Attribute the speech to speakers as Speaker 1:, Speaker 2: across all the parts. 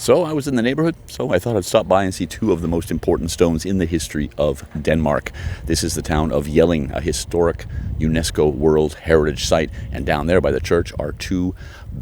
Speaker 1: So I was in the neighborhood, so I thought I'd stop by and see two of the most important stones in the history of Denmark. This is the town of Jelling, a historic UNESCO World Heritage Site, and down there by the church are two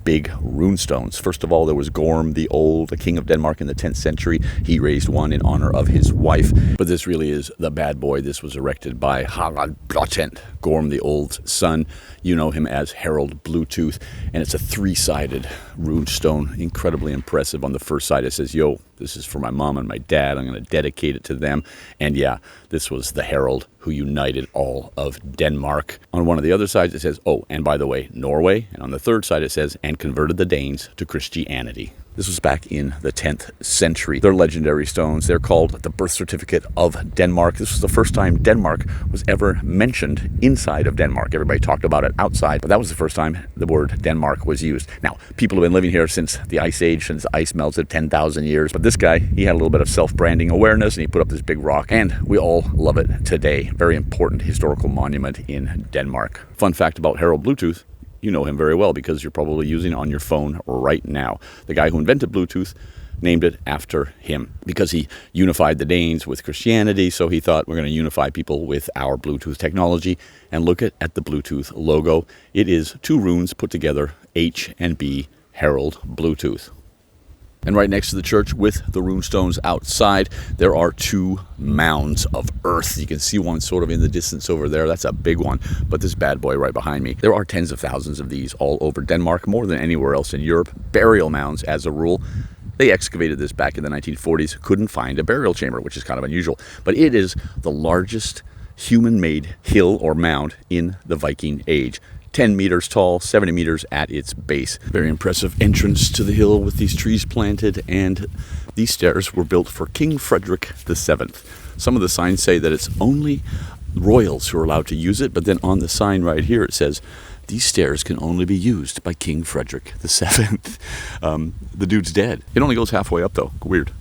Speaker 1: big runestones. First of all, there was Gorm the Old, the king of Denmark in the 10th century. He raised one in honor of his wife. But this really is the bad boy. This was erected by Harald Bluetooth, Gorm the Old's son. You know him as Harald Bluetooth. And it's a three-sided runestone, incredibly impressive. On the first side, it says, "Yo, this is for my mom and my dad. I'm going to dedicate it to them." And yeah, this was the Harald who united all of Denmark. On one of the other sides, it says, "Oh, and by the way, Norway." And on the third side, it says, "and converted the Danes to Christianity." This was back in the 10th century. They're legendary stones. They're called the birth certificate of Denmark. This was the first time Denmark was ever mentioned inside of Denmark. Everybody talked about it outside, but that was the first time the word Denmark was used. Now, people have been living here since the Ice Age, since the ice melted 10,000 years. But this guy, he had a little bit of self-branding awareness, and he put up this big rock, and we all love it today. Very important historical monument in Denmark. Fun fact about Harald Bluetooth: you know him very well because you're probably using it on your phone right now. The guy who invented Bluetooth named it after him because he unified the Danes with Christianity. So he thought, we're going to unify people with our Bluetooth technology. And look at the Bluetooth logo. It is two runes put together, H and B, Harald Bluetooth. And right next to the church with the runestones outside, there are two mounds of earth. You can see one sort of in the distance over there. That's a big one. But this bad boy right behind me, there are tens of thousands of these all over Denmark, more than anywhere else in Europe. Burial mounds, as a rule. They excavated this back in the 1940s, couldn't find a burial chamber, which is kind of unusual. But it is the largest human-made hill or mound in the Viking Age. 10 meters tall, 70 meters at its base. Very impressive entrance to the hill with these trees planted, and these stairs were built for King Frederick VII. Some of the signs say that it's only royals who are allowed to use it, but then on the sign right here it says, "These stairs can only be used by King Frederick VII." The dude's dead. It only goes halfway up though. Weird.